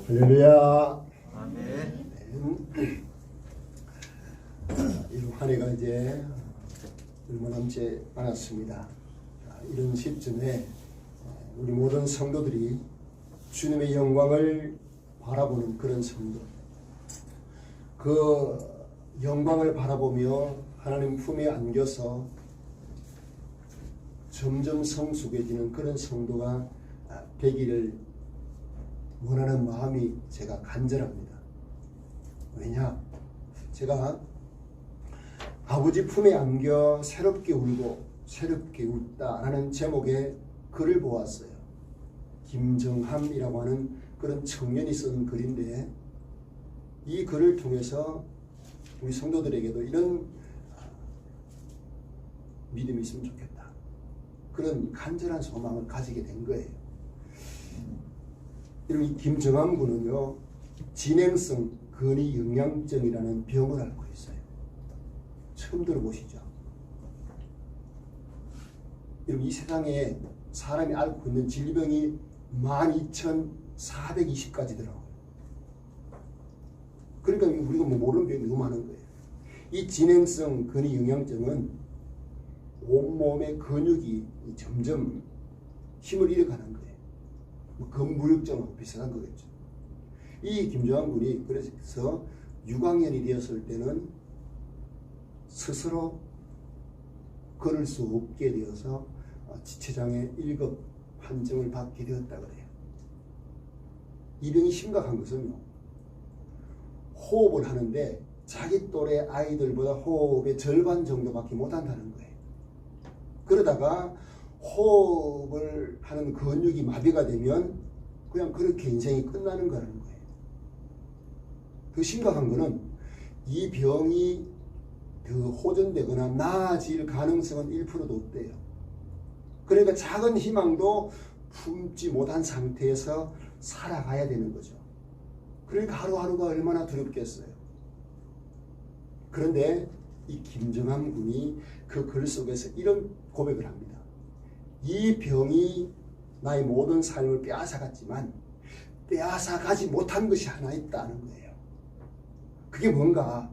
할렐루야. 아멘. 이 한 해가 이제 얼마 남지 않았습니다. 이런 시점에 우리 모든 성도들이 주님의 영광을 바라보는 그런 성도, 그 영광을 바라보며 하나님 품에 안겨서 점점 성숙해지는 그런 성도가 되기를 원하는 마음이 제가 간절합니다. 왜냐? 제가 아버지 품에 안겨 새롭게 울고 새롭게 웃다라는 제목의 글을 보았어요. 김정함이라고 하는 그런 청년이 쓴 글인데, 이 글을 통해서 우리 성도들에게도 이런 믿음이 있으면 좋겠다, 그런 간절한 소망을 가지게 된 거예요. 이 김정함 군은요, 진행성 근위 영양증이라는 병을 앓고 있어요. 처음 들어보시죠? 여러분, 이 세상에 사람이 앓고 있는 질병이 12,420가지 더라고요. 그러니까 우리가 모르는 병이 너무 많은 거예요. 이 진행성 근위 영양증은 온몸의 근육이 점점 힘을 잃어가는 거예요. 근무역증하고 비슷한 거겠죠. 이 김정함 군이 그래서 6학년이 되었을 때는 스스로 걸을 수 없게 되어서 지체장애 1급 판정을 받게 되었다 그래요. 이 병이 심각한 것은요, 호흡을 하는데 자기 또래 아이들보다 호흡의 절반 정도밖에 못한다는 거예요. 그러다가 호흡을 하는 근육이 마비가 되면 그냥 그렇게 인생이 끝나는 거라는 거예요. 더 심각한 거는 이 병이 더 호전되거나 나아질 가능성은 1%도 없대요. 그러니까 작은 희망도 품지 못한 상태에서 살아가야 되는 거죠. 그러니까 하루하루가 얼마나 두렵겠어요. 그런데 이 김정함 군이 그 글 속에서 이런 고백을 합니다. 이 병이 나의 모든 삶을 빼앗아갔지만 빼앗아가지 못한 것이 하나 있다는 거예요. 그게 뭔가?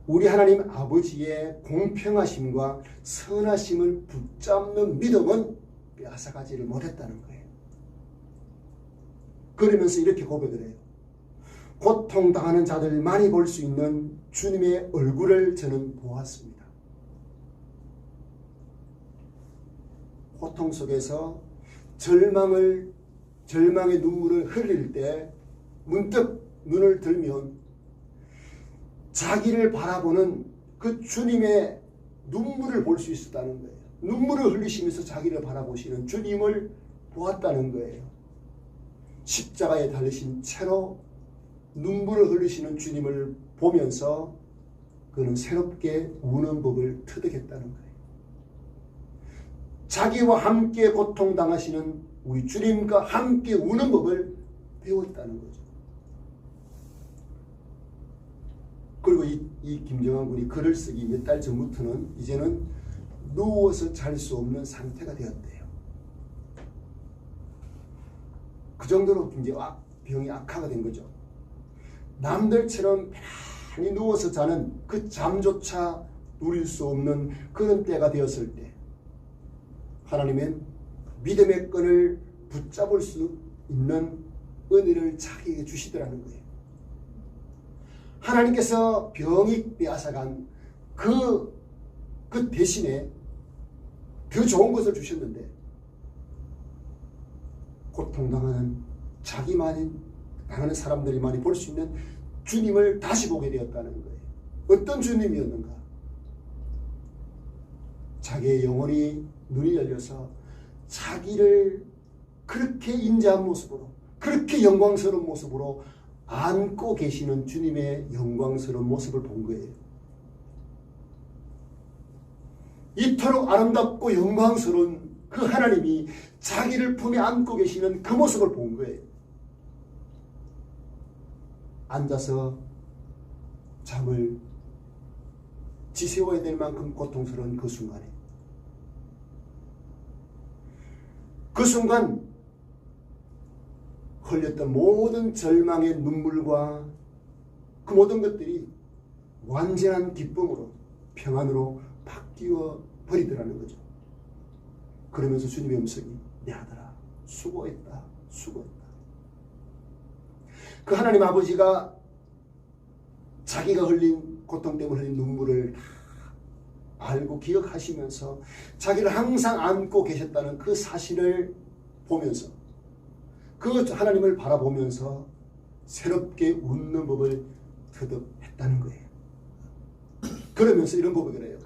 우리 하나님 아버지의 공평하심과 선하심을 붙잡는 믿음은 빼앗아가지를 못했다는 거예요. 그러면서 이렇게 고백을 해요. 고통당하는 자들 많이 볼 수 있는 주님의 얼굴을 저는 보았습니다. 고통 속에서 절망의 눈물을 흘릴 때 문득 눈을 들면 자기를 바라보는 그 주님의 눈물을 볼 수 있었다는 거예요. 눈물을 흘리시면서 자기를 바라보시는 주님을 보았다는 거예요. 십자가에 달리신 채로 눈물을 흘리시는 주님을 보면서 그는 새롭게 우는 법을 터득했다는 거예요. 자기와 함께 고통당하시는 우리 주님과 함께 우는 법을 배웠다는 거죠. 그리고 이 김정함 군이 글을 쓰기 몇 달 전부터는 이제는 누워서 잘 수 없는 상태가 되었대요. 그 정도로 이제 병이 악화가 된 거죠. 남들처럼 편히 누워서 자는 그 잠조차 누릴 수 없는 그런 때가 되었을 때 하나님은 믿음의 끈을 붙잡을 수 있는 은혜를 자기에게 주시더라는 거예요. 하나님께서 병이 빼앗아간 그 대신에 더 좋은 것을 주셨는데, 고통당하는 자기만이 당하는 사람들이 많이 볼 수 있는 주님을 다시 보게 되었다는 거예요. 어떤 주님이었는가? 자기의 영혼이 눈이 열려서 자기를 그렇게 인자한 모습으로, 그렇게 영광스러운 모습으로 안고 계시는 주님의 영광스러운 모습을 본 거예요. 이토록 아름답고 영광스러운 그 하나님이 자기를 품에 안고 계시는 그 모습을 본 거예요. 앉아서 잠을 지새워야 될 만큼 고통스러운 그 순간에, 그 순간 흘렸던 모든 절망의 눈물과 그 모든 것들이 완전한 기쁨으로 평안으로 바뀌어 버리더라는 거죠. 그러면서 주님의 음성이 내 아들아 수고했다 수고했다. 그 하나님 아버지가 자기가 흘린 고통 때문에 흘린 눈물을 다 알고 기억하시면서 자기를 항상 안고 계셨다는 그 사실을 보면서 그 하나님을 바라보면서 새롭게 웃는 법을 터득했다는 거예요. 그러면서 이런 고백을 해요.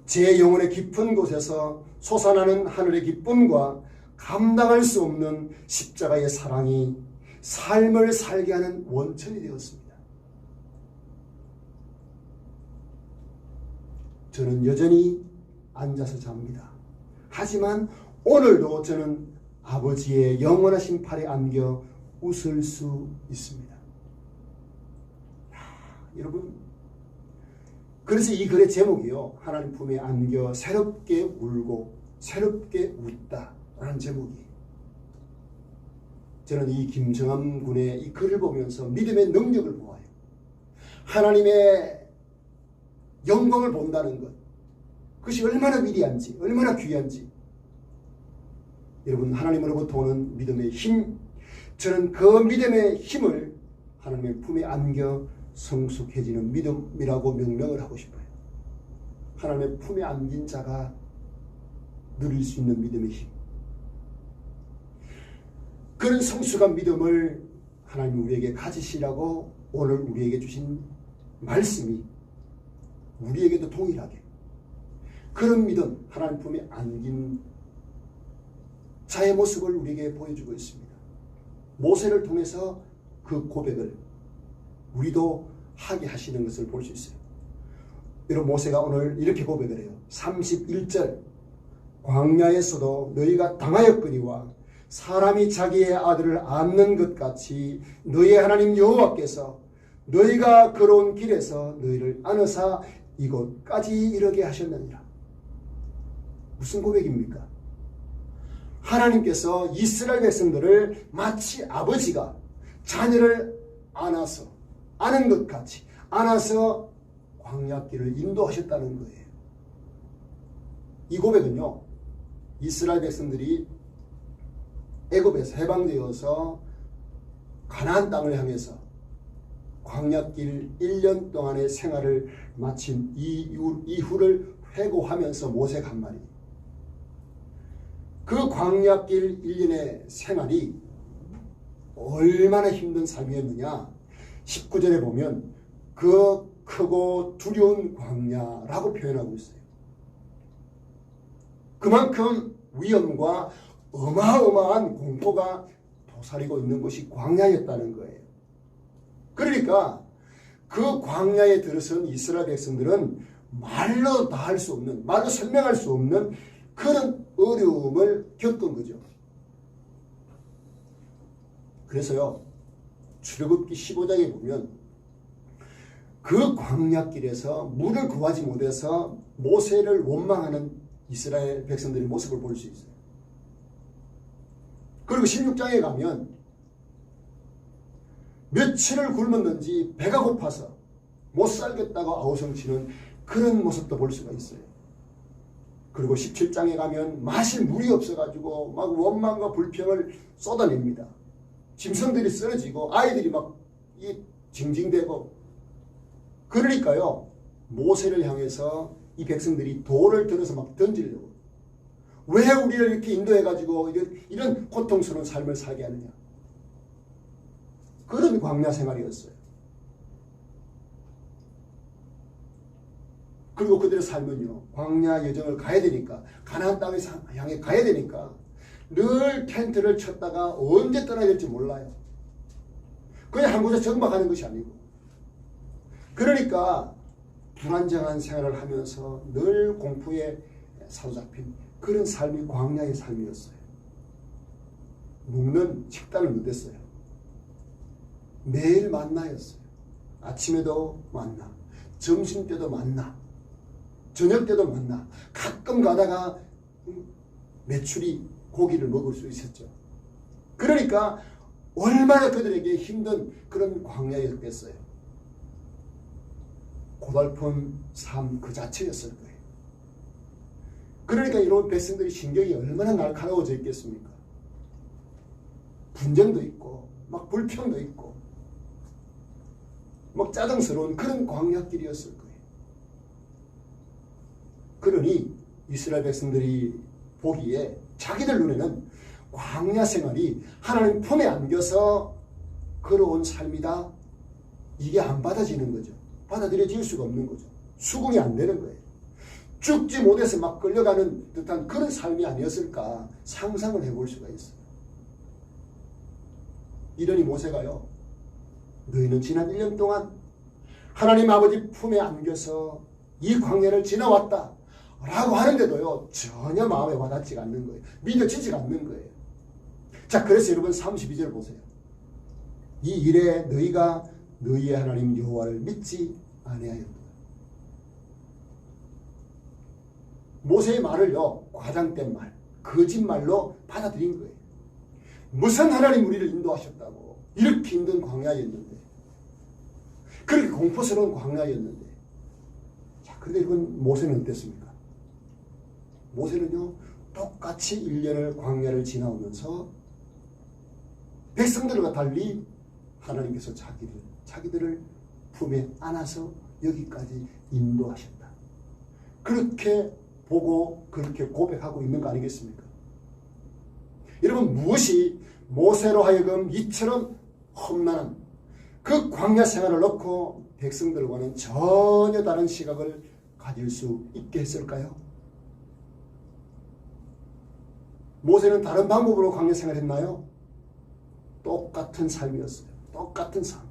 제 영혼의 깊은 곳에서 솟아나는 하늘의 기쁨과 감당할 수 없는 십자가의 사랑이 삶을 살게 하는 원천이 되었습니다. 저는 여전히 앉아서 잡니다. 하지만 오늘도 저는 아버지의 영원하신 팔에 안겨 웃을 수 있습니다. 여러분, 그래서 이 글의 제목이요, 하나님 품에 안겨 새롭게 울고 새롭게 웃다 라는 제목이에요. 저는 이 김정함 군의 이 글을 보면서 믿음의 능력을 보아요. 하나님의 영광을 본다는 것, 그것이 얼마나 위대한지, 얼마나 귀한지. 여러분, 하나님으로부터 오는 믿음의 힘, 저는 그 믿음의 힘을 하나님의 품에 안겨 성숙해지는 믿음이라고 명명을 하고 싶어요. 하나님의 품에 안긴 자가 누릴 수 있는 믿음의 힘. 그런 성숙한 믿음을 하나님 우리에게 가지시라고 오늘 우리에게 주신 말씀이 우리에게도 동일하게 그런 믿음, 하나님 품에 안긴 자의 모습을 우리에게 보여주고 있습니다. 모세를 통해서 그 고백을 우리도 하게 하시는 것을 볼 수 있어요. 여러분, 모세가 오늘 이렇게 고백을 해요. 31절, 광야에서도 너희가 당하였거니와 사람이 자기의 아들을 안는 것 같이 너희 하나님 여호와께서 너희가 걸어온 길에서 너희를 안으사 이곳까지 이르게 하셨느니라. 무슨 고백입니까? 하나님께서 이스라엘 백성들을 마치 아버지가 자녀를 안아서 아는 것 같이 안아서 광야길을 인도하셨다는 거예요. 이 고백은요, 이스라엘 백성들이 애굽에서 해방되어서 가나안 땅을 향해서 광야길 1년 동안의 생활을 마친 이후를 회고하면서 모세가 한 말이, 그 광야길 1년의 생활이 얼마나 힘든 삶이었느냐. 19절에 보면 그 크고 두려운 광야라고 표현하고 있어요. 그만큼 위험과 어마어마한 공포가 도사리고 있는 곳이 광야였다는 거예요. 그러니까 그 광야에 들어선 이스라엘 백성들은 말로 다 할 수 없는, 말로 설명할 수 없는 그런 어려움을 겪은 거죠. 그래서요, 출애굽기 15장에 보면 그 광야길에서 물을 구하지 못해서 모세를 원망하는 이스라엘 백성들의 모습을 볼 수 있어요. 그리고 16장에 가면 며칠을 굶었는지 배가 고파서 못 살겠다고 아우성치는 그런 모습도 볼 수가 있어요. 그리고 17장에 가면 마실 물이 없어가지고 막 원망과 불평을 쏟아냅니다. 짐승들이 쓰러지고 아이들이 막 징징대고. 그러니까요, 모세를 향해서 이 백성들이 돌을 들어서 막 던지려고, 왜 우리를 이렇게 인도해가지고 이런 고통스러운 삶을 살게 하느냐. 그런 광야 생활이었어요. 그리고 그들의 삶은요, 광야 여정을 가야 되니까, 가나안 땅을 향해 가야 되니까 늘 텐트를 쳤다가 언제 떠나야 될지 몰라요. 그냥 한 곳에 정박하는 것이 아니고, 그러니까 불안정한 생활을 하면서 늘 공포에 사로잡힌 그런 삶이 광야의 삶이었어요. 먹는 식단을 못했어요. 매일 만나였어요. 아침에도 만나, 점심 때도 만나, 저녁 때도 만나. 가끔 가다가 메추리 고기를 먹을 수 있었죠. 그러니까 얼마나 그들에게 힘든 그런 광야였겠어요. 고달픈 삶 그 자체였을 거예요. 그러니까 이런 백성들이 신경이 얼마나 날카로워져 있겠습니까? 분쟁도 있고 막 불평도 있고 막 짜증스러운 그런 광야길이었을 거예요. 그러니 이스라엘 백성들이 보기에 자기들 눈에는 광야 생활이 하나님 품에 안겨서 걸어온 삶이다. 이게 안 받아지는 거죠. 받아들여질 수가 없는 거죠. 수긍이 안 되는 거예요. 죽지 못해서 막 끌려가는 듯한 그런 삶이 아니었을까 상상을 해볼 수가 있어요. 이러니 모세가요, 너희는 지난 1년 동안 하나님 아버지 품에 안겨서 이 광야를 지나왔다 라고 하는데도요 전혀 마음에 와닿지가 않는 거예요. 믿어지지가 않는 거예요. 자, 그래서 여러분 32절 보세요. 이 일에 너희가 너희의 하나님 여호와를 믿지 아니하였다. 모세의 말을요 과장된 말, 거짓말로 받아들인 거예요. 무슨 하나님 우리를 인도하셨다고. 이렇게 힘든 광야였는데, 그렇게 공포스러운 광야였는데. 자, 그런데 이건 모세는 어땠습니까? 모세는요 똑같이 1년을 광야를 지나오면서 백성들과 달리 하나님께서 자기들을 품에 안아서 여기까지 인도하셨다. 그렇게 보고 그렇게 고백하고 있는 거 아니겠습니까? 여러분, 무엇이 모세로 하여금 이처럼 험난한 그 광야 생활을 넣고 백성들과는 전혀 다른 시각을 가질 수 있게 했을까요? 모세는 다른 방법으로 광야 생활을 했나요? 똑같은 삶이었어요. 똑같은 삶.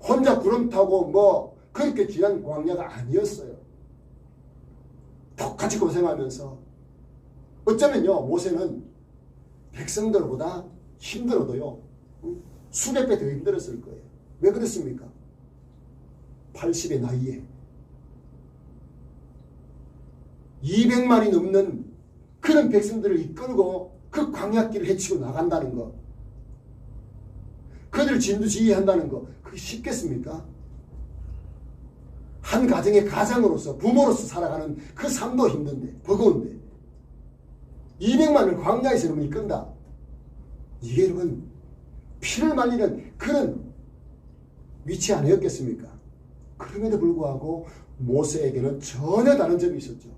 혼자 구름 타고 뭐 그렇게 귀한 광야가 아니었어요. 똑같이 고생하면서 어쩌면요 모세는 백성들보다 힘들어도요 수백 배 더 힘들었을 거예요. 왜 그렇습니까? 80의 나이에 200만이 넘는 그런 백성들을 이끌고 그 광야길을 헤치고 나간다는 거, 그들을 진두지휘한다는 거, 그게 쉽겠습니까? 한 가정의 가장으로서 부모로서 살아가는 그 삶도 힘든데, 버거운데 200만을 광야에서 여러분 이끈다. 이게 여러분 피를 말리는 그런 위치 아니었겠습니까? 그럼에도 불구하고 모세에게는 전혀 다른 점이 있었죠.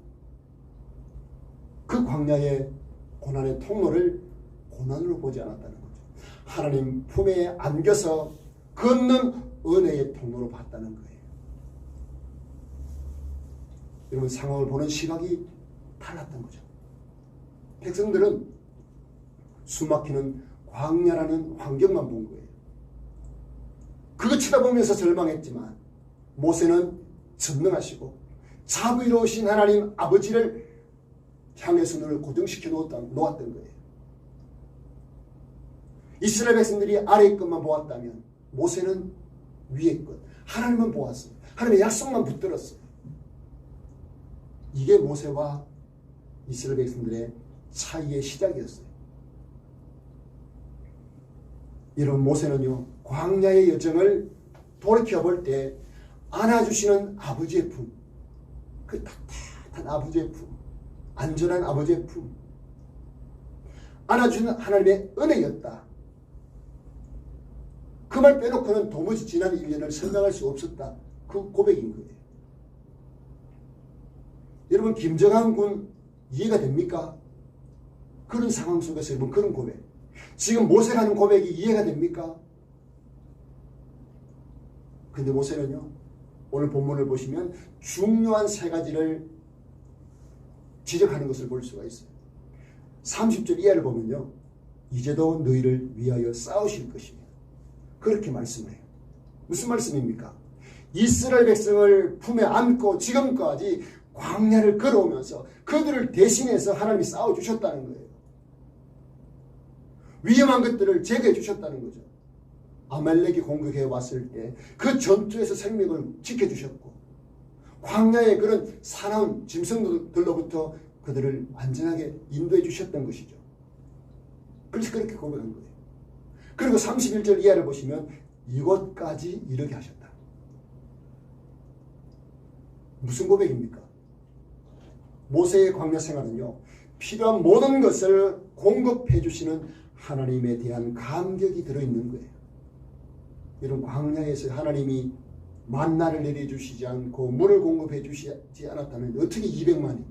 그 광야의 고난의 통로를 고난으로 보지 않았다는 거죠. 하나님 품에 안겨서 걷는 은혜의 통로로 봤다는 거예요. 여러분, 상황을 보는 시각이 달랐던 거죠. 백성들은 숨막히는 광야라는 환경만 본 거예요. 그거 쳐다보면서 절망했지만 모세는 전능하시고 자비로우신 하나님 아버지를 향해서 눈을 고정시켜 놓았던 거예요. 이스라엘 백성들이 아래의 것만 보았다면 모세는 위의 것, 하나님만 보았어요. 하나님의 약속만 붙들었어요. 이게 모세와 이스라엘 백성들의 차이의 시작이었어요. 이런 모세는요 광야의 여정을 돌이켜볼 때 안아주시는 아버지의 품, 그 따뜻한 아버지의 품, 안전한 아버지의 품, 안아주는 하나님의 은혜였다. 그 말 빼놓고는 도무지 지난 1년을 설명할 수 없었다. 그 고백인 거예요. 여러분, 김정한 군 이해가 됩니까? 그런 상황 속에서 여러분 그런 고백, 지금 모세가 하는 고백이 이해가 됩니까? 근데 모세는요 오늘 본문을 보시면 중요한 세 가지를 지적하는 것을 볼 수가 있어요. 30절 이하를 보면요 이제도 너희를 위하여 싸우실 것이며 그렇게 말씀을 해요. 무슨 말씀입니까? 이스라엘 백성을 품에 안고 지금까지 광야를 걸어오면서 그들을 대신해서 하나님이 싸워주셨다는 거예요. 위험한 것들을 제거해 주셨다는 거죠. 아말렉이 공격해 왔을 때 그 전투에서 생명을 지켜주셨고 광야의 그런 사나운 짐승들로부터 그들을 안전하게 인도해 주셨던 것이죠. 그래서 그렇게 고백한 거예요. 그리고 31절 이하를 보시면 이곳까지 이르게 하셨다. 무슨 고백입니까? 모세의 광야 생활은요, 필요한 모든 것을 공급해 주시는 하나님에 대한 감격이 들어있는 거예요. 이런 광야에서 하나님이 만나를 내려주시지 않고 물을 공급해 주시지 않았다면 어떻게 200만이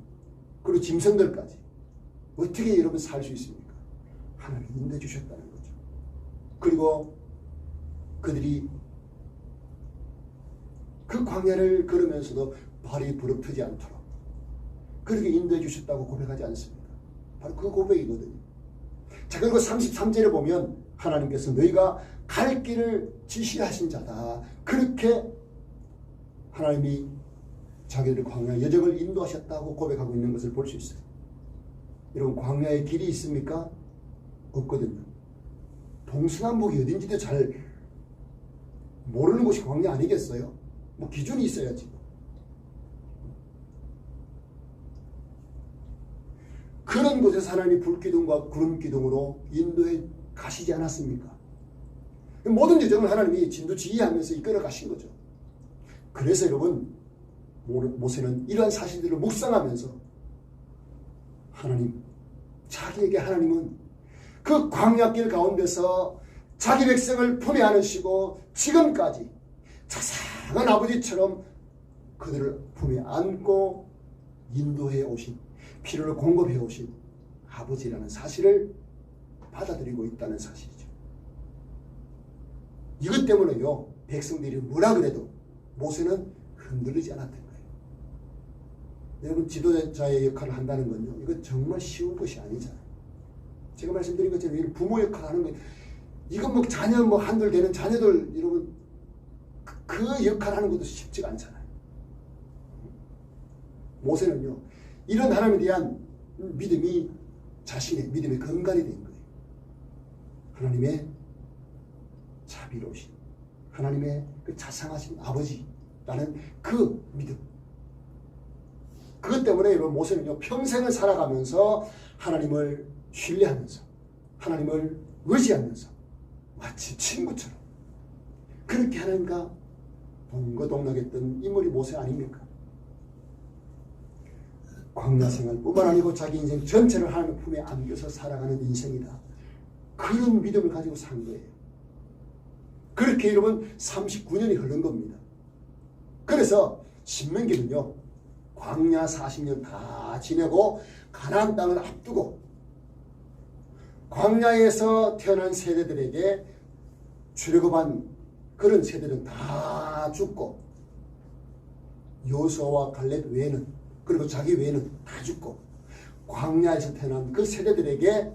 그리고 짐승들까지 어떻게 여러분 살 수 있습니까? 하나님이 인도해 주셨다는 거죠. 그리고 그들이 그 광야를 걸으면서도 발이 부릅뜨지 않도록 그렇게 인도해 주셨다고 고백하지 않습니까? 바로 그 고백이거든요. 자, 그리고 33절에 보면 하나님께서 너희가 갈 길을 지시하신 자다. 그렇게 하나님이 자기들 광야 여정을 인도하셨다고 고백하고 있는 것을 볼 수 있어요. 여러분, 광야의 길이 있습니까? 없거든요. 동서남북이 어딘지도 잘 모르는 곳이 광야 아니겠어요? 뭐 기준이 있어야지. 그런 곳에서 하나님이 불기둥과 구름기둥으로 인도해 가시지 않았습니까? 모든 여정을 하나님이 진두지휘하면서 이끌어 가신 거죠. 그래서 여러분, 모세는 이러한 사실들을 묵상하면서 하나님, 자기에게 하나님은 그 광야길 가운데서 자기 백성을 품에 안으시고 지금까지 자상한 아버지처럼 그들을 품에 안고 인도해 오신, 필요를 공급해 오신 아버지라는 사실을 받아들이고 있다는 사실이죠. 이것 때문에요, 백성들이 뭐라 그래도 모세는 흔들리지 않았던 거예요. 여러분, 지도자의 역할을 한다는 건요, 이거 정말 쉬운 것이 아니잖아요. 제가 말씀드린 것처럼 부모 역할을 하는 거예요. 이건 뭐 자녀 한둘 되는 자녀들, 여러분, 그 역할을 하는 것도 쉽지가 않잖아요. 모세는요, 이런 하나님에 대한 믿음이 자신의 믿음의 근간이 된 거예요. 하나님의 자비로우신, 하나님의 그 자상하신 아버지라는 그 믿음. 그것 때문에 여러분, 모세는요, 평생을 살아가면서 하나님을 신뢰하면서 하나님을 의지하면서 마치 친구처럼 그렇게 하나님과 동거동락했던 인물이 모세 아닙니까? 광야 생활뿐만 아니고 자기 인생 전체를 하나님 품에 안겨서 살아가는 인생이다. 그런 믿음을 가지고 산 거예요. 그렇게 여러분 39년이 흐른 겁니다. 그래서 신명기는요, 광야 40년 다 지내고 가나안 땅을 앞두고 광야에서 태어난 세대들에게 출애굽한 그런 세대들은 다 죽고, 여호수아와 갈렙 외에는, 그리고 자기 외에는 다 죽고, 광야에서 태어난 그 세대들에게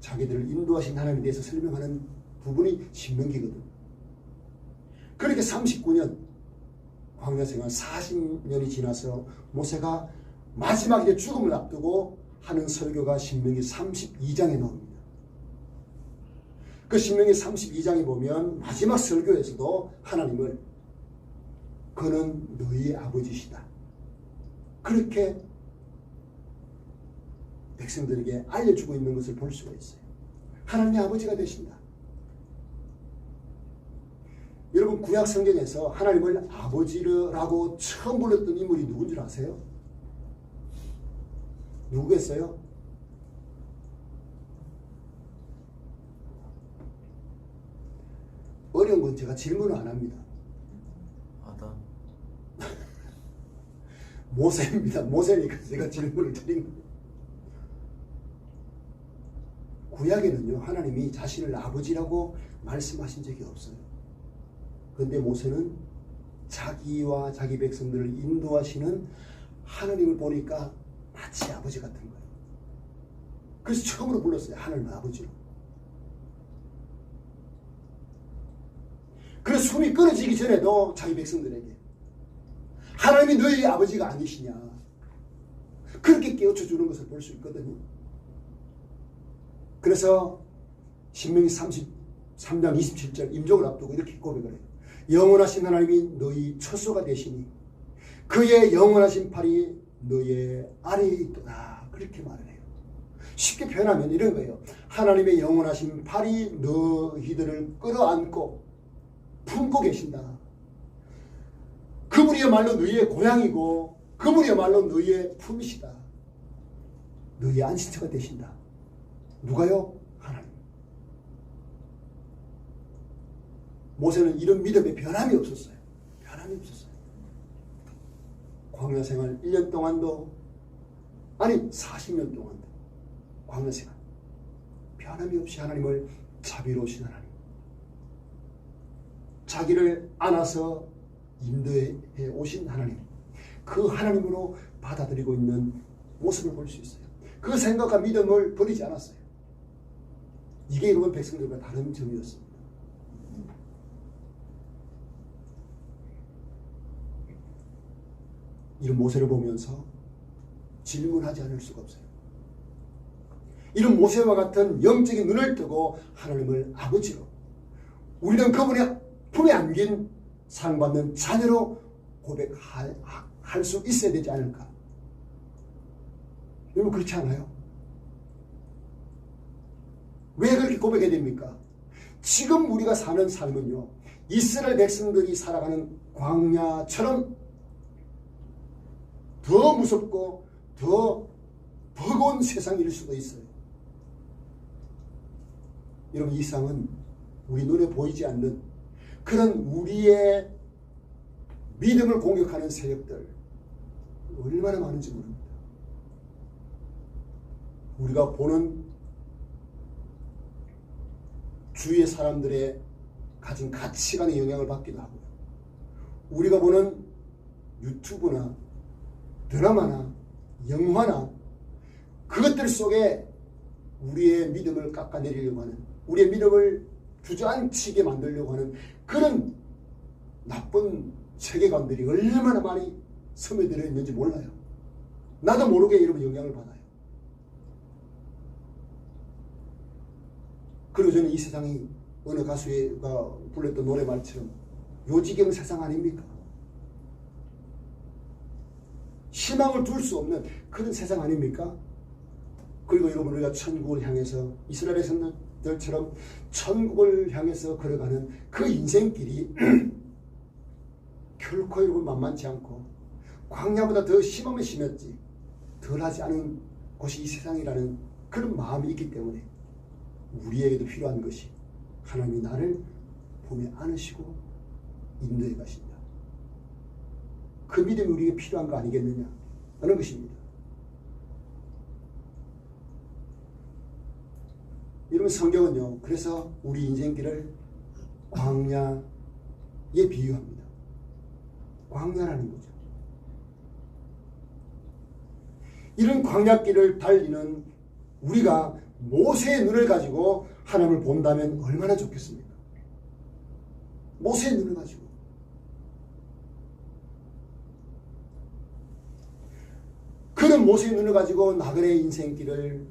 자기들을 인도하신 하나님에 대해서 설명하는 부분이 신명기거든. 그렇게 39년 광야 생활 40년이 지나서 모세가 마지막 이제 죽음을 앞두고 하는 설교가 신명기 32장에 나옵니다. 그 신명기 32장에 보면 마지막 설교에서도 하나님을 그는 너희의 아버지시다, 그렇게 백성들에게 알려주고 있는 것을 볼 수가 있어요. 하나님의 아버지가 되신다. 여러분, 구약 성경에서 하나님을 아버지라고 처음 불렀던 인물이 누군 줄 아세요? 누구겠어요? 어려운 건 제가 질문을 안 합니다. 아담. 모세입니다. 모세니까 제가 질문을 드린 거예요. 구약에는요, 하나님이 자신을 아버지라고 말씀하신 적이 없어요. 그런데 모세는 자기와 자기 백성들을 인도하시는 하나님을 보니까 마치 아버지 같은 거예요. 그래서 처음으로 불렀어요. 하나님 아버지로. 그래서 숨이 끊어지기 전에도 자기 백성들에게 하나님이 너희 아버지가 아니시냐, 그렇게 깨우쳐 주는 것을 볼 수 있거든요. 그래서 신명기 33장 27절 임종을 앞두고 이렇게 고백을 해요. 영원하신 하나님이 너희 처소가 되시니 그의 영원하신 팔이 너의 아래에 있도다, 그렇게 말을 해요. 쉽게 표현하면 이런 거예요. 하나님의 영원하신 팔이 너희들을 끌어안고 품고 계신다. 그분이야말로 너희의 고향이고 그분이야말로 너희의 품이시다. 너희의 안식처가 되신다. 누가요? 하나님. 모세는 이런 믿음에 변함이 없었어요. 변함이 없었어요. 광야 생활 1년 동안도 아니 40년 동안도 광야 생활 변함이 없이 하나님을 자비로우신 하나님, 자기를 안아서 인도해 오신 하나님, 그 하나님으로 받아들이고 있는 모습을 볼 수 있어요. 그 생각과 믿음을 버리지 않았어요. 이게 여러분 백성들과 다른 점이었습니다. 이런 모세를 보면서 질문하지 않을 수가 없어요. 이런 모세와 같은 영적인 눈을 뜨고 하나님을 아버지로, 우리는 그분의 품에 안긴 사랑받는 자녀로 고백할 수 있어야 되지 않을까? 여러분 그렇지 않아요? 왜 그렇게 고백해야 됩니까? 지금 우리가 사는 삶은요, 이스라엘 백성들이 살아가는 광야처럼 더 무섭고 더 버거운 세상일 수도 있어요. 여러분 이 세상은 우리 눈에 보이지 않는 그런 우리의 믿음을 공격하는 세력들 얼마나 많은지 모릅니다. 우리가 보는 주위의 사람들의 가진 가치관의 영향을 받기도 하고요. 우리가 보는 유튜브나 드라마나 영화나 그것들 속에 우리의 믿음을 깎아내리려고 하는, 우리의 믿음을 주저앉히게 만들려고 하는 그런 나쁜 세계관들이 얼마나 많이 스며들어 있는지 몰라요. 나도 모르게 여러분 영향을 받아요. 그리고 저는 이 세상이 어느 가수가 불렀던 노래 말처럼 요지경 세상 아닙니까? 희망을 둘 수 없는 그런 세상 아닙니까? 그리고 여러분 우리가 천국을 향해서 이스라엘 백성들처럼 천국을 향해서 걸어가는 그 인생길이 결코 여러분 만만치 않고 광야보다 더 심하면 심했지 덜하지 않은 곳이 이 세상이라는 그런 마음이 있기 때문에 우리에게도 필요한 것이 하나님이 나를 품에 안으시고 인도해 가신다. 그 믿음이 우리에게 필요한 거 아니겠느냐 하는 것입니다. 여러분 성경은요, 그래서 우리 인생길을 광야에 비유합니다. 광야라는 거죠. 이런 광야길을 달리는 우리가 모세의 눈을 가지고 하나님을 본다면 얼마나 좋겠습니까? 모세의 눈을 가지고. 그런 모세의 눈을 가지고 나그네의 인생길을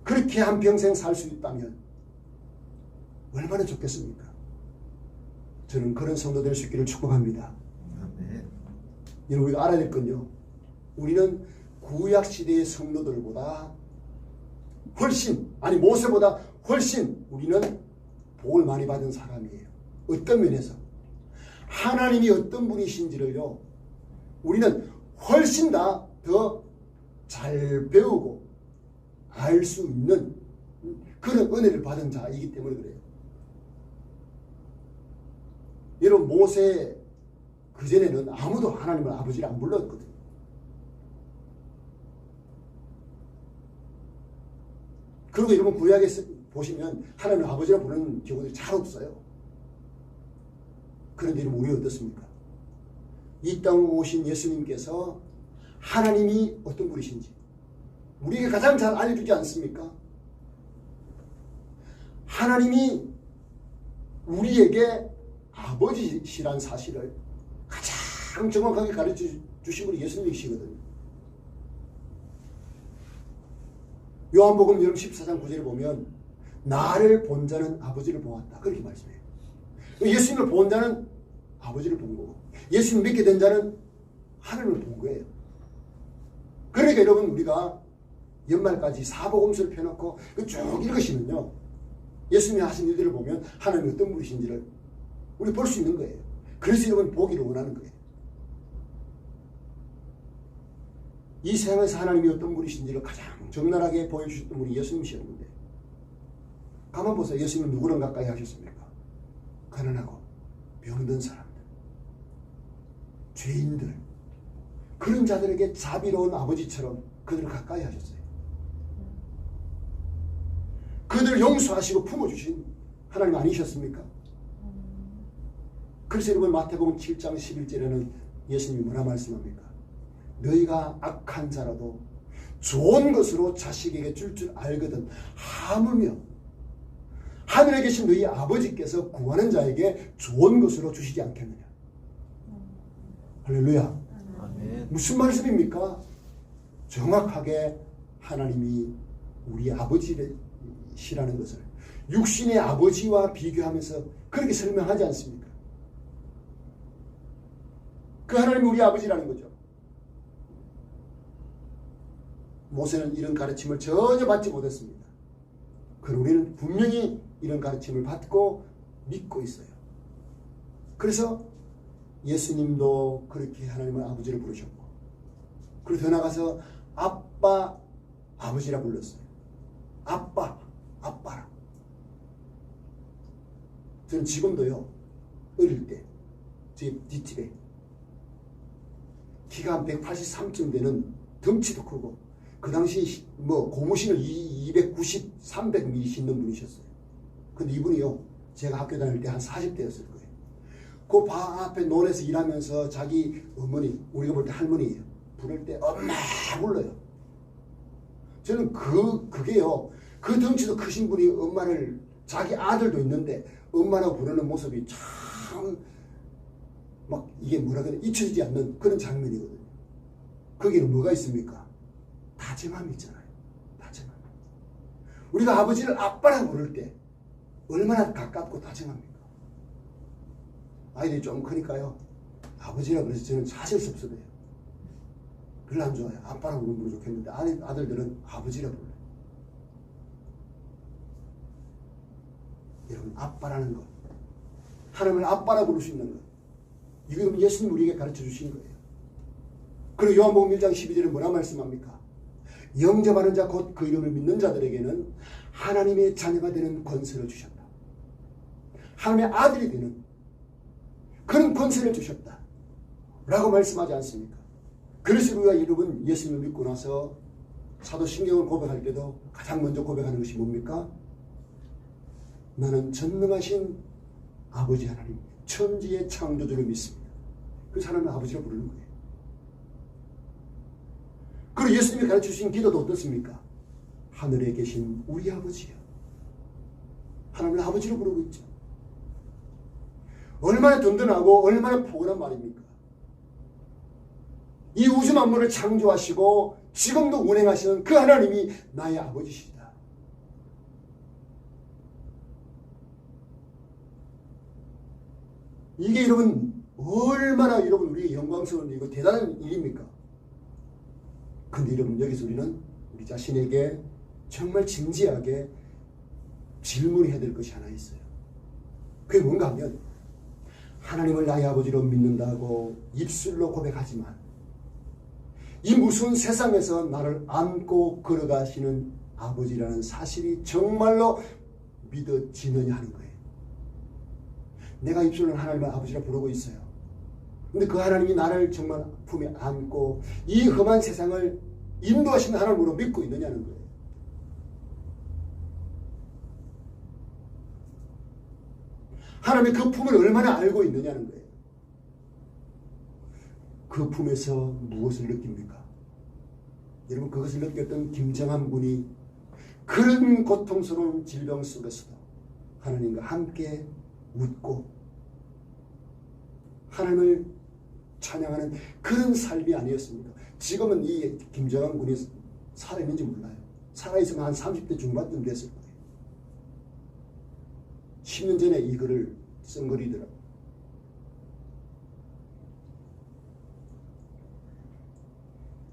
그렇게 한평생 살 수 있다면 얼마나 좋겠습니까? 저는 그런 성도 될 수 있기를 축복합니다. 아멘. 여러분 우리가 알아야 될 건요, 우리는 구약시대의 성도들보다 훨씬, 아니 모세보다 훨씬 우리는 복을 많이 받은 사람이에요. 어떤 면에서? 하나님이 어떤 분이신지를요, 우리는 훨씬 더 잘 배우고 알 수 있는 그런 은혜를 받은 자이기 때문에 그래요. 여러분 모세 그전에는 아무도 하나님을 아버지를 안 불렀거든요. 그리고 여러분 구약에 보시면 하나님을 아버지라 부르는 경우들이 잘 없어요. 그런데 여러분 우리 어떻습니까? 이 땅에 오신 예수님께서 하나님이 어떤 분이신지 우리에게 가장 잘 알려주지 않습니까? 하나님이 우리에게 아버지시란 사실을 가장 정확하게 가르쳐 주신 분이 예수님이시거든요. 요한복음 여러분 14장 9절에 보면 나를 본 자는 아버지를 보았다 그렇게 말씀해요. 예수님을 본 자는 아버지를 본 거고 예수님 믿게 된 자는 하나님을 본 거예요. 그러니까 여러분 우리가 연말까지 사복음서를 펴놓고 쭉 읽으시면요, 예수님이 하신 일들을 보면 하나님이 어떤 분이신지를 우리 볼 수 있는 거예요. 그래서 여러분 보기를 원하는 거예요. 이 세상에서 하나님이 어떤 분이신지를 가장 적나라하게 보여주셨던 분이 예수님이셨는데, 가만 보세요. 예수님은 누구랑 가까이 하셨습니까? 가난하고 병든 사람들, 죄인들, 그런 자들에게 자비로운 아버지처럼 그들을 가까이 하셨어요. 그들을 용서하시고 품어주신 하나님 아니셨습니까? 그래서 여러분 마태복음 7장 11절에는 예수님이 뭐라 말씀합니까? 너희가 악한 자라도 좋은 것으로 자식에게 줄 줄 알거든 하물며 하늘에 계신 너희 아버지께서 구하는 자에게 좋은 것으로 주시지 않겠느냐. 할렐루야. 아멘. 무슨 말씀입니까? 정확하게 하나님이 우리 아버지시라는 것을 육신의 아버지와 비교하면서 그렇게 설명하지 않습니까? 그 하나님이 우리 아버지라는 거죠. 모세는 이런 가르침을 전혀 받지 못했습니다. 그러나 우리는 분명히 이런 가르침을 받고 믿고 있어요. 그래서 예수님도 그렇게 하나님을 아버지를 부르셨고, 그리고 더 나가서 아빠, 아버지라 불렀어요. 아빠, 아빠라. 저는 지금도요, 어릴 때 제 뒷집에 키가 183쯤 되는, 덩치도 크고, 그 당시 고무신을 290, 300mm 신는 분이셨어요. 근데 이분이요, 제가 학교 다닐 때 한 40대였을 거예요. 그 방 앞에 논에서 일하면서 자기 어머니, 우리가 볼 때 할머니예요, 부를 때 엄마 불러요. 저는 그게요, 그 덩치도 크신 분이 엄마를, 자기 아들도 있는데 엄마라고 부르는 모습이 참 막 이게 뭐라 그래, 잊혀지지 않는 그런 장면이거든요. 거기는 뭐가 있습니까? 다정함이 있잖아요. 다정함. 우리가 아버지를 아빠라고 부를 때 얼마나 가깝고 다정합니까? 아이들이 좀 크니까요, 아버지라고 그래서 저는 사실 섭섭해요. 별로 안 좋아요. 아빠라고 부르면 좋겠는데 아들들은 아버지라고 불러요. 여러분, 아빠라는 것, 하나님을 아빠라고 부를 수 있는 것, 이거 예수님 우리에게 가르쳐 주신 거예요. 그리고 요한복음 1장 12절에 뭐라 말씀합니까? 영접하는 자 곧 그 이름을 믿는 자들에게는 하나님의 자녀가 되는 권세를 주셨다. 하나님의 아들이 되는 그런 권세를 주셨다 라고 말씀하지 않습니까? 그래서 우리가 여러분 예수님을 믿고 나서 사도신경을 고백할 때도 가장 먼저 고백하는 것이 뭡니까? 나는 전능하신 아버지 하나님, 천지의 창조주를 믿습니다. 그 사람을 아버지라 부르는 거예요. 그리고 예수님이 가르쳐 주신 기도도 어떻습니까? 하늘에 계신 우리 아버지요. 하나님을 아버지로 부르고 있죠. 얼마나 든든하고 얼마나 포근한 말입니까? 이 우주 만물을 창조하시고 지금도 운행하시는 그 하나님이 나의 아버지시다. 이게 여러분 얼마나 여러분 우리의 영광스러운 일이고 대단한 일입니까? 근데 여러분 여기서 우리는 우리 자신에게 정말 진지하게 질문해야 될 것이 하나 있어요. 그게 뭔가 하면 하나님을 나의 아버지로 믿는다고 입술로 고백하지만 이 무서운 세상에서 나를 안고 걸어가시는 아버지라는 사실이 정말로 믿어지느냐 하는 거예요. 내가 입술로 하나님을 아버지라 부르고 있어요. 근데 그 하나님이 나를 정말 품에 안고 이 험한 세상을 인도하시는 하나님으로 믿고 있느냐는 거예요. 하나님의 그 품을 얼마나 알고 있느냐는 거예요. 그 품에서 무엇을 느낍니까? 여러분 그것을 느꼈던 김정한 군이 그런 고통스러운 질병 속에서도 하나님과 함께 웃고 하나님을 찬양하는 그런 삶이 아니었습니까? 지금은 이 김정한 군이 살아있는지 몰라요. 살아있으면 한 30대 중반쯤 됐을 거예요. 10년 전에 이 글을 쓴 글이더라고요.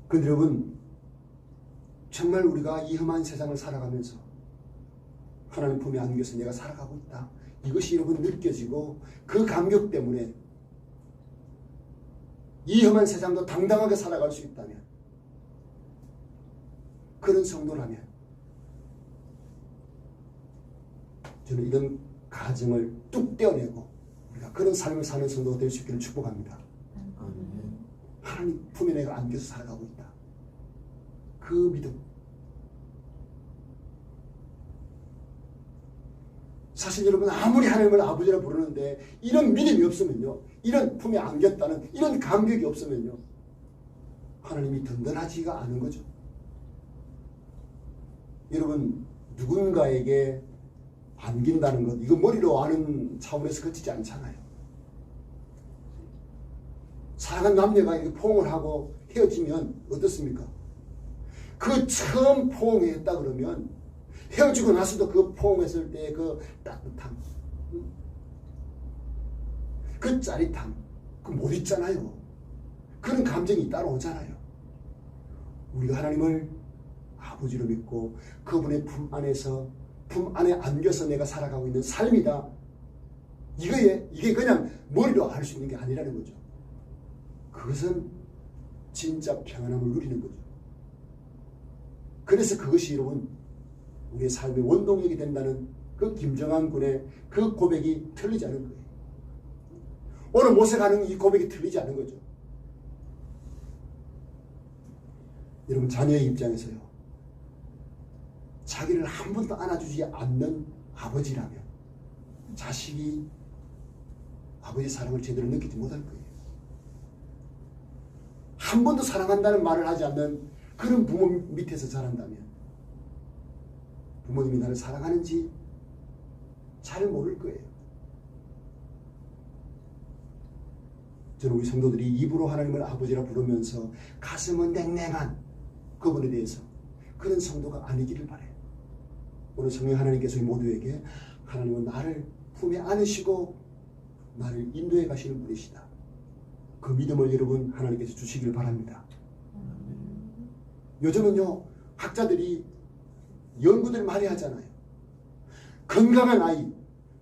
근데 여러분 정말 우리가 이 험한 세상을 살아가면서 하나님 품에 안겨서 내가 살아가고 있다. 이것이 여러분 느껴지고 그 감격 때문에 이 험한 세상도 당당하게 살아갈 수 있다면, 그런 성도라면 저는 이런 가정을 뚝 떼어내고 우리가 그런 삶을 사는 성도가 될 수 있기를 축복합니다. 아멘. 하나님 품에 내가 안겨서 살아가고 있다. 그 믿음. 사실 여러분 아무리 하나님을 아버지라 부르는데 이런 믿음이 없으면요, 이런 품에 안겼다는 이런 감격이 없으면요, 하나님이 든든하지가 않은 거죠. 여러분 누군가에게 안긴다는 것, 이거 머리로 아는 차원에서 그치지 않잖아요. 사랑하는 남녀가 이렇게 포옹을 하고 헤어지면 어떻습니까? 그 처음 포옹했다 그러면 헤어지고 나서도 그 포옹했을 때 그 따뜻함, 그 짜릿함, 그 못 잊잖아요. 그런 감정이 따라오잖아요. 우리가 하나님을 아버지로 믿고 그분의 품 안에 안겨서 내가 살아가고 있는 삶이다. 이게 그냥 머리로 알 수 있는 게 아니라는 거죠. 그것은 진짜 평안함을 누리는 거죠. 그래서 그것이 여러분 우리의 삶의 원동력이 된다는 그 김정한 군의 그 고백이 틀리지 않은 거예요. 오늘 모색하는 이 고백이 틀리지 않은 거죠. 여러분 자녀의 입장에서요, 자기를 한 번도 안아주지 않는 아버지라면 자식이 아버지의 사랑을 제대로 느끼지 못할 거예요. 한 번도 사랑한다는 말을 하지 않는 그런 부모 밑에서 자란다면 부모님이 나를 사랑하는지 잘 모를 거예요. 저는 우리 성도들이 입으로 하나님을 아버지라 부르면서 가슴은 냉랭한 그분에 대해서 그런 성도가 아니기를 바라요. 오늘 성령 하나님께서 모두에게 하나님은 나를 품에 안으시고 나를 인도해 가시는 분이시다. 그 믿음을 여러분 하나님께서 주시길 바랍니다. 요즘은요 학자들이 연구들 많이 하잖아요. 건강한 아이,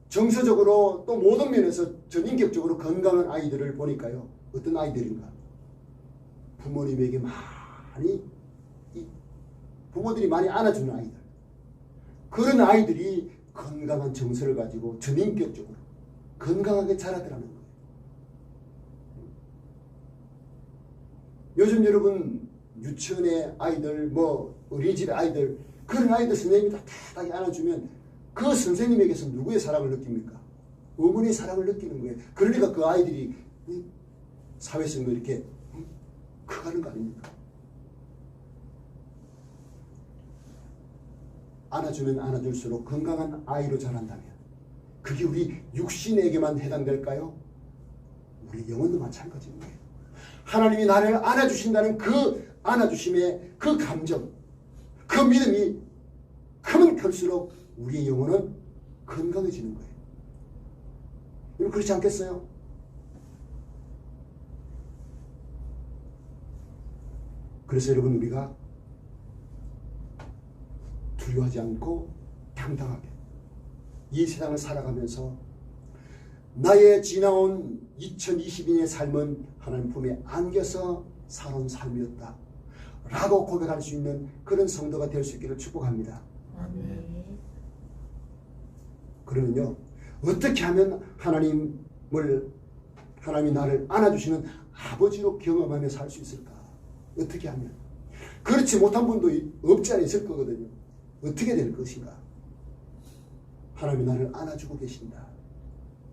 정서적으로 또 모든 면에서 전인격적으로 건강한 아이들을 보니까요, 어떤 아이들인가? 부모님에게 부모들이 많이 안아주는 아이들, 그런 아이들이 건강한 정서를 가지고 전인격적으로 건강하게 자라더라는 거예요. 요즘 여러분 유치원의 아이들, 어린이집의 아이들, 그런 아이들 선생님이 따뜻하게 안아주면 그 선생님에게서 누구의 사랑을 느낍니까? 어머니의 사랑을 느끼는 거예요. 그러니까 그 아이들이 사회에서 이렇게 커가는 거 아닙니까? 안아주면 안아줄수록 건강한 아이로 자란다면 그게 우리 육신에게만 해당될까요? 우리 영혼도 마찬가지입니다. 하나님이 나를 안아주신다는 그 안아주심의 그 감정, 그 믿음이 크면 클수록 우리의 영혼은 건강해지는 거예요. 여러분 그렇지 않겠어요? 그래서 여러분 우리가 두려워하지 않고 당당하게 이 세상을 살아가면서 나의 지나온 2022년의 삶은 하나님 품에 안겨서 살아온 삶이었다 라고 고백할 수 있는 그런 성도가 될 수 있기를 축복합니다. 아멘. 그러면요 어떻게 하면 하나님이 나를 안아주시는 아버지로 경험하며 살 수 있을까? 어떻게 하면? 그렇지 못한 분도 없지 않아 있을 거거든요. 어떻게 될 것인가? 하나님이 나를 안아주고 계신다.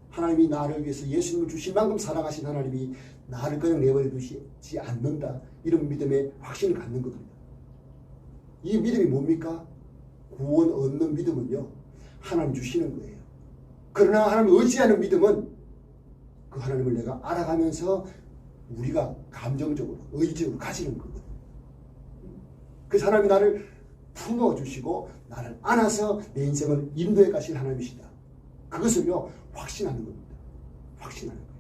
하나님이 나를 위해서 예수님을 주신 만큼 사랑하신 하나님이 나를 그냥 내버려 두시지 않는다. 이런 믿음의 확신을 갖는 겁니다. 이 믿음이 뭡니까? 구원 얻는 믿음은요 하나님 주시는 거예요. 그러나 하나님 의지하는 믿음은 그 하나님을 내가 알아가면서 우리가 감정적으로 의지적으로 가지는 거거든요. 그래서 하나님이 나를 품어주시고 나를 안아서 내 인생을 인도해 가실 하나님이시다. 그것을요 확신하는 겁니다. 확신하는 거예요.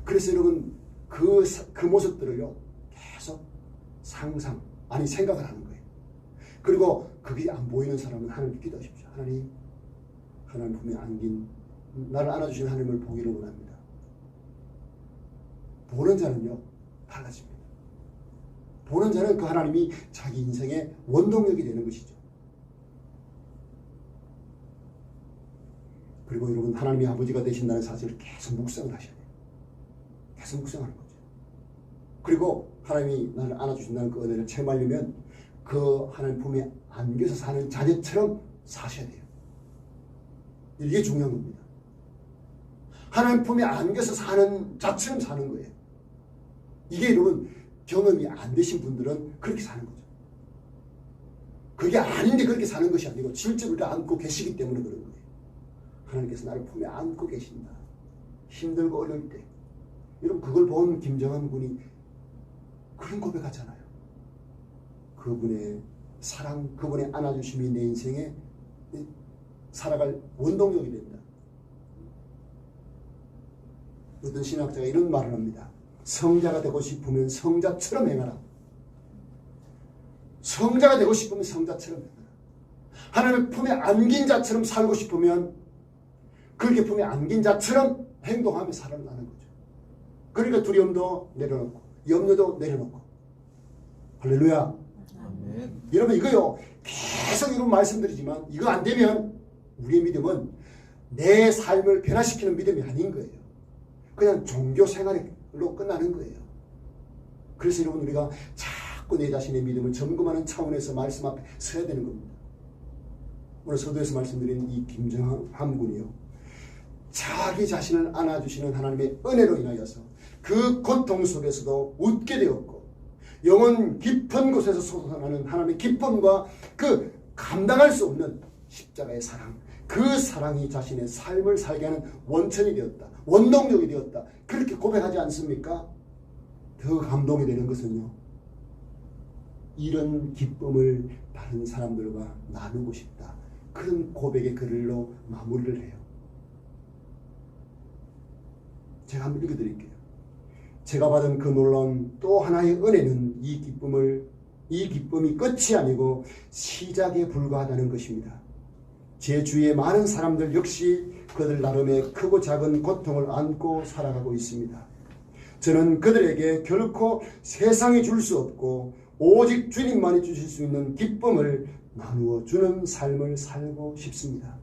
그래서 여러분 그 모습들을요 계속 생각을 하는 거예요. 그리고 그게 안 보이는 사람은 하나님께 기도하십시오. 하나님 품에 안긴 나를 안아주시는 하나님을 보기를 원합니다. 보는 자는요 달라집니다. 보는 자는 그 하나님이 자기 인생의 원동력이 되는 것이죠. 그리고 여러분 하나님이 아버지가 되신다는 사실을 계속 묵상을 하셔야 돼요. 계속 묵상하는 거죠. 그리고 하나님이 나를 안아주신다는 그 은혜를 체험하려면 그 하나님 품에 안겨서 사는 자녀처럼 사셔야 돼요. 이게 중요한 겁니다. 하나님 품에 안겨서 사는 자처럼 사는 거예요. 이게 여러분 경험이 안 되신 분들은 그렇게 사는 거죠. 그게 아닌데 그렇게 사는 것이 아니고 실제로 안고 계시기 때문에 그런 거예요. 하나님께서 나를 품에 안고 계신다. 힘들고 어려울 때. 여러분 그걸 본 김정한 군이 그런 고백하잖아요. 그분의 사랑, 그분의 안아주심이 내 인생에 살아갈 원동력이 된다. 어떤 신학자가 이런 말을 합니다. 성자가 되고 싶으면 성자처럼 행하라. 성자가 되고 싶으면 성자처럼 행하라. 하나님의 품에 안긴 자처럼 살고 싶으면 그렇게 품에 안긴 자처럼 행동하며 살아나는 거죠. 그러니까 두려움도 내려놓고 염려도 내려놓고. 할렐루야. 아멘. 여러분 이거요 계속 이런 말씀드리지만 이거 안 되면 우리의 믿음은 내 삶을 변화시키는 믿음이 아닌 거예요. 그냥 종교 생활로 끝나는 거예요. 그래서 여러분 우리가 자꾸 내 자신의 믿음을 점검하는 차원에서 말씀 앞에 서야 되는 겁니다. 오늘 서두에서 말씀드린 이 김정한 군이요 자기 자신을 안아주시는 하나님의 은혜로 인하여서 그 고통 속에서도 웃게 되었고 영혼 깊은 곳에서 솟아나는 하나님의 기쁨과 그 감당할 수 없는 십자가의 사랑, 그 사랑이 자신의 삶을 살게 하는 원천이 되었다. 원동력이 되었다. 그렇게 고백하지 않습니까? 더 감동이 되는 것은요. 이런 기쁨을 다른 사람들과 나누고 싶다. 그런 고백의 글로 마무리를 해요. 제가 한번 읽어드릴게요. 제가 받은 그 놀라운 또 하나의 은혜는 이 기쁨이 끝이 아니고 시작에 불과하다는 것입니다. 제 주위의 많은 사람들 역시 그들 나름의 크고 작은 고통을 안고 살아가고 있습니다. 저는 그들에게 결코 세상이 줄 수 없고 오직 주님만이 주실 수 있는 기쁨을 나누어 주는 삶을 살고 싶습니다.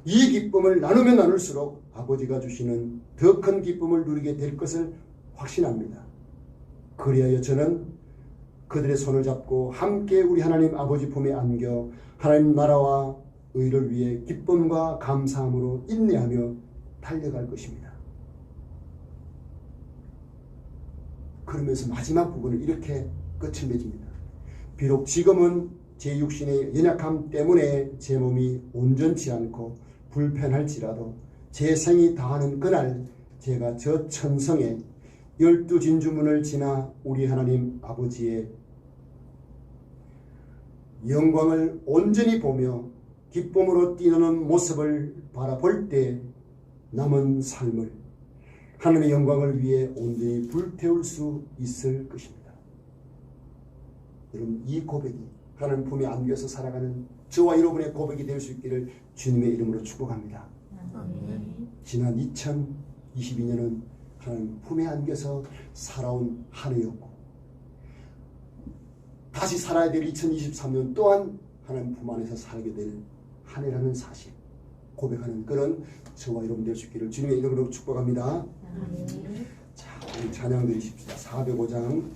이 기쁨을 나누면 나눌수록 아버지가 주시는 더 큰 기쁨을 누리게 될 것을 확신합니다. 그리하여 저는 그들의 손을 잡고 함께 우리 하나님 아버지 품에 안겨 하나님 나라와 의를 위해 기쁨과 감사함으로 인내하며 달려갈 것입니다. 그러면서 마지막 부분을 이렇게 끝을 맺습니다. 비록 지금은 제 육신의 연약함 때문에 제 몸이 온전치 않고 불편할지라도 제 생이 다하는 그날 제가 저 천성에 12진주문을 지나 우리 하나님 아버지의 영광을 온전히 보며 기쁨으로 뛰노는 모습을 바라볼 때 남은 삶을 하나님의 영광을 위해 온전히 불태울 수 있을 것입니다. 여러분 이 고백이 하나님 품에 안겨서 살아가는 저와 여러분의 고백이 될 수 있기를 주님의 이름으로 축복합니다. 아멘. 지난 2022년은 하나님 품에 안겨서 살아온 한 해였고 다시 살아야 될 2023년 또한 하나님 품 안에서 살게 될 한 해라는 사실 고백하는 그런 저와 여러분 될 수 있기를 주님의 이름으로 축복합니다. 아멘. 자, 우리 찬양 드리십시다. 405장